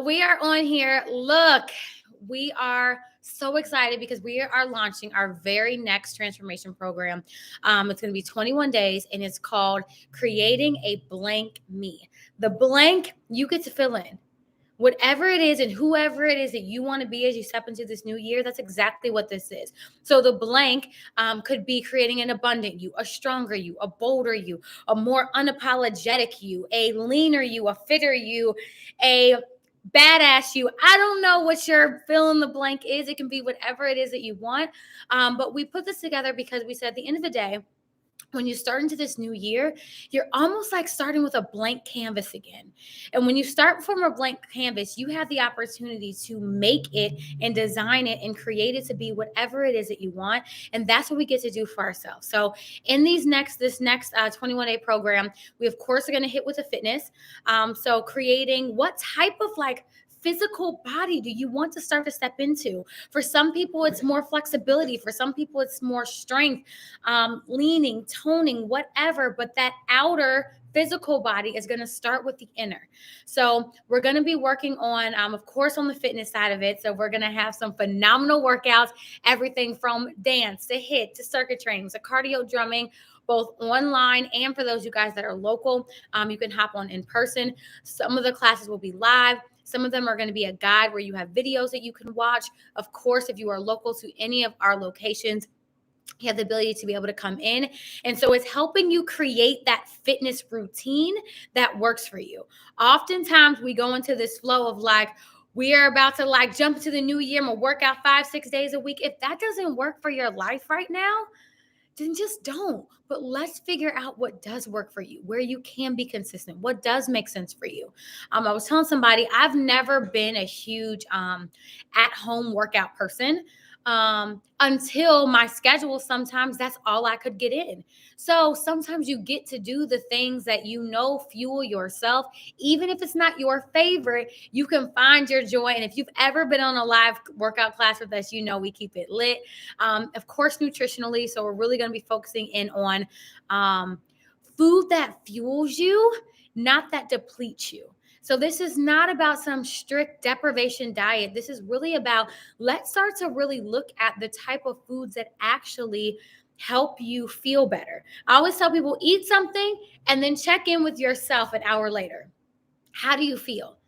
we are on here. Look, we are so excited because we are launching our very next transformation program. It's going to be 21 days and it's called Creating a Blank Me. The blank you get to fill in. Whatever it is and whoever it is that you want to be as you step into this new year, that's exactly what this is. So the blank could be creating an abundant you, a stronger you, a bolder you, a more unapologetic you, a leaner you, a fitter you, a badass you. I don't know what your fill in the blank is. It can be whatever it is that you want. But we put this together because we said at the end of the day, when you start into this new year, you're almost like starting with a blank canvas again. And when you start from a blank canvas, you have the opportunity to make it and design it and create it to be whatever it is that you want. And that's what we get to do for ourselves. So in this next 21-day program, we of course are going to hit with the fitness. So creating what type of like physical body do you want to start to step into? For some people, it's more flexibility. For some people, it's more strength, leaning, toning, whatever. But that outer physical body is going to start with the inner. So we're going to be working on, of course, on the fitness side of it. So we're going to have some phenomenal workouts, everything from dance to HIIT to circuit training to cardio drumming, both online and for those you guys that are local, you can hop on in person. Some of the classes will be live. Some of them are going to be a guide where you have videos that you can watch. Of course, if you are local to any of our locations, you have the ability to be able to come in. And so it's helping you create that fitness routine that works for you. Oftentimes we go into this flow of like, we are about to like jump into the new year. I'm gonna work out 5-6 days a week. If that doesn't work for your life right now, then just don't. But let's figure out what does work for you, where you can be consistent, what does make sense for you. I was telling somebody I've never been a huge at-home workout person until my schedule. Sometimes that's all I could get in. So sometimes you get to do the things that you know fuel yourself. Even if it's not your favorite, you can find your joy. And if you've ever been on a live workout class with us, you know we keep it lit. Of course, nutritionally. So we're really going to be focusing in on food that fuels you, not that depletes you. So this is not about some strict deprivation diet. This is really about, let's start to really look at the type of foods that actually help you feel better. I always tell people, eat something and then check in with yourself an hour later. How do you feel?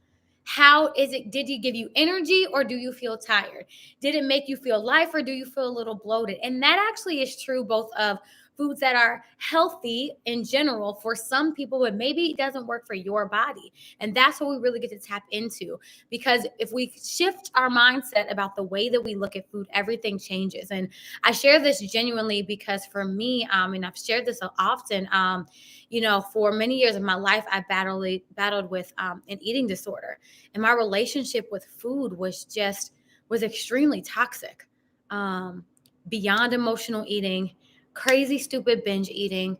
How is it? Did it give you energy or do you feel tired? Did it make you feel life or do you feel a little bloated? And that actually is true both of foods that are healthy in general for some people, but maybe it doesn't work for your body. And that's what we really get to tap into, because if we shift our mindset about the way that we look at food, everything changes. And I share this genuinely because for me, and I've shared this often, for many years of my life, I battled with an eating disorder, and my relationship with food was extremely toxic, beyond emotional eating, crazy, stupid binge eating,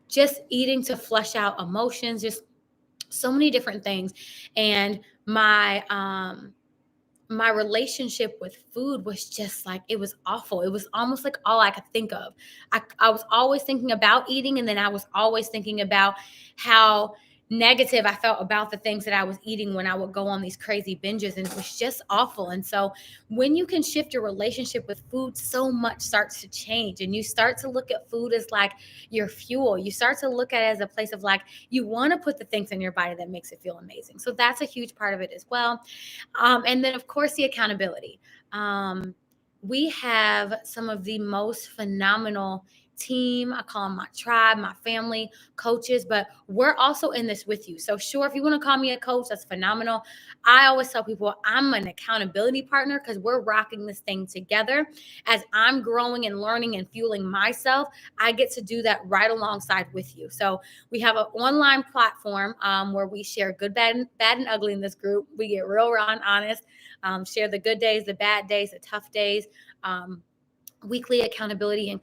just eating to flush out emotions, just so many different things. And my relationship with food was just like, it was awful. It was almost like all I could think of. I was always thinking about eating, and then I was always thinking about how negative I felt about the things that I was eating when I would go on these crazy binges, and it was just awful. And so when you can shift your relationship with food, so much starts to change, and you start to look at food as like your fuel. You start to look at it as a place of like, you want to put the things in your body that makes it feel amazing. So that's a huge part of it as well. And then of course the accountability. We have some of the most phenomenal team. I call them my tribe, my family, coaches, but we're also in this with you. So sure, if you want to call me a coach, that's phenomenal. I always tell people I'm an accountability partner because we're rocking this thing together. As I'm growing and learning and fueling myself, I get to do that right alongside with you. So we have an online platform where we share good, bad, and ugly in this group. We get real, raw, and honest, share the good days, the bad days, the tough days, weekly accountability and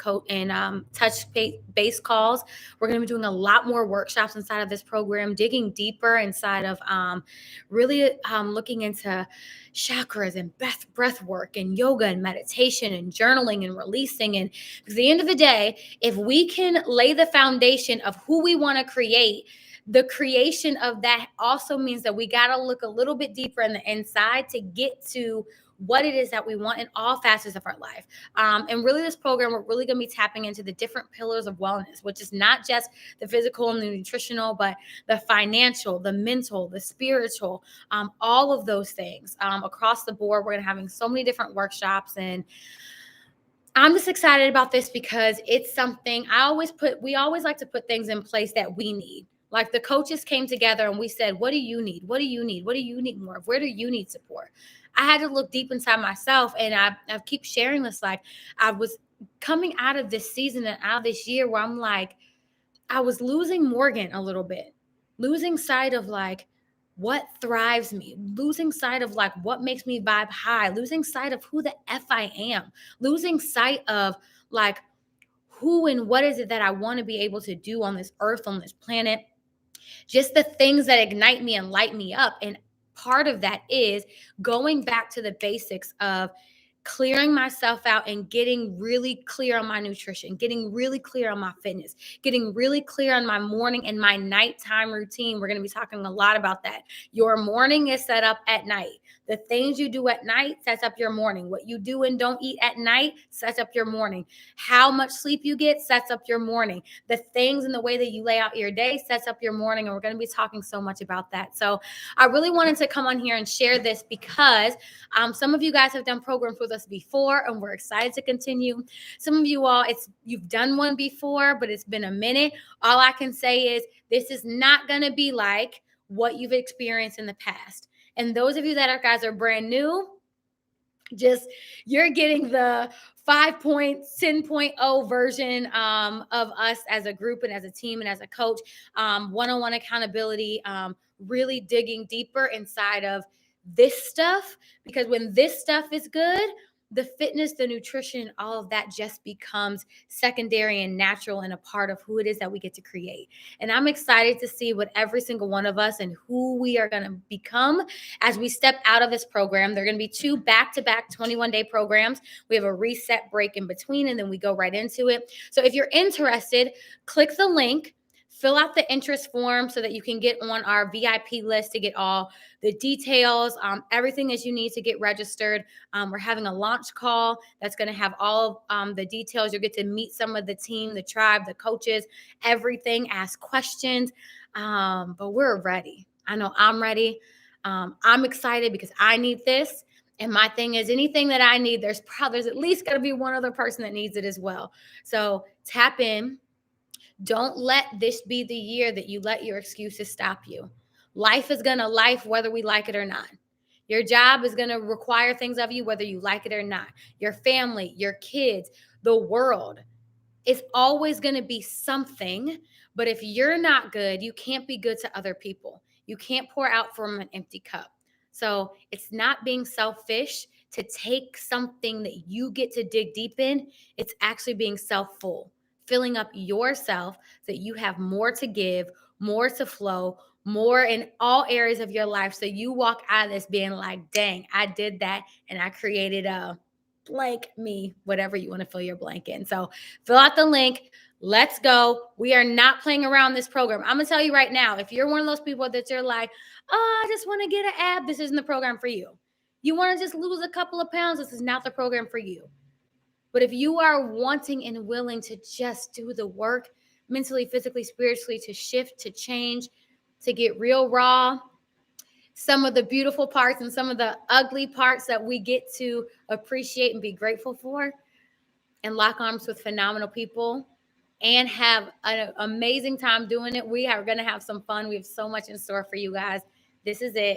touch base calls. We're going to be doing a lot more workshops inside of this program, digging deeper inside of really looking into chakras and breath work and yoga and meditation and journaling and releasing. And because at the end of the day, if we can lay the foundation of who we want to create, the creation of that also means that we got to look a little bit deeper in the inside to get to what it is that we want in all facets of our life. And really, this program, we're really going to be tapping into the different pillars of wellness, which is not just the physical and the nutritional, but the financial, the mental, the spiritual, all of those things across the board. We're going to having so many different workshops, and I'm just excited about this because it's something we always like to put things in place that we need. Like the coaches came together and we said, what do you need? What do you need? What do you need more of? Where do you need support? I had to look deep inside myself, and I keep sharing this. Like I was coming out of this season and out of this year where I'm like, I was losing Morgan a little bit, losing sight of like what thrives me, losing sight of like what makes me vibe high, losing sight of who the F I am, losing sight of like who and what is it that I want to be able to do on this earth, on this planet, just the things that ignite me and light me up. And part of that is going back to the basics of clearing myself out and getting really clear on my nutrition, getting really clear on my fitness, getting really clear on my morning and my nighttime routine. We're going to be talking a lot about that. Your morning is set up at night. The things you do at night sets up your morning. What you do and don't eat at night sets up your morning. How much sleep you get sets up your morning. The things and the way that you lay out your day sets up your morning. And we're going to be talking so much about that. So I really wanted to come on here and share this because some of you guys have done programs with us before, and we're excited to continue. Some of you all, you've done one before, but it's been a minute. All I can say is this is not going to be like what you've experienced in the past. And those of you that guys are brand new, you're getting the 5.10.0 version of us as a group and as a team and as a coach, one-on-one accountability, really digging deeper inside of this stuff, because when this stuff is good, the fitness, the nutrition, all of that just becomes secondary and natural and a part of who it is that we get to create. And I'm excited to see what every single one of us and who we are going to become as we step out of this program. There are going to be 2 back-to-back 21-day programs. We have a reset break in between, and then we go right into it. So if you're interested, click the link, fill out the interest form so that you can get on our VIP list to get all the details, everything as you need to get registered. We're having a launch call that's going to have all the details. You'll get to meet some of the team, the tribe, the coaches, everything, ask questions. But we're ready. I know I'm ready. I'm excited because I need this. And my thing is, anything that I need, there's at least got to be one other person that needs it as well. So tap in. Don't let this be the year that you let your excuses stop you. Life is going to life whether we like it or not. Your job is going to require things of you whether you like it or not. Your family, your kids, the world. It's always going to be something. But if you're not good, you can't be good to other people. You can't pour out from an empty cup. So it's not being selfish to take something that you get to dig deep in. It's actually being self-full, filling up yourself so that you have more to give, more to flow, more in all areas of your life. So you walk out of this being like, dang, I did that and I created a blank me, whatever you want to fill your blank in. So fill out the link. Let's go. We are not playing around this program. I'm going to tell you right now, if you're one of those people that you're like, oh, I just want to get an ab, this isn't the program for you. You want to just lose a couple of pounds, this is not the program for you. But if you are wanting and willing to just do the work mentally, physically, spiritually, to shift, to change, to get real raw, some of the beautiful parts and some of the ugly parts that we get to appreciate and be grateful for, and lock arms with phenomenal people and have an amazing time doing it. We are going to have some fun. We have so much in store for you guys. This is it.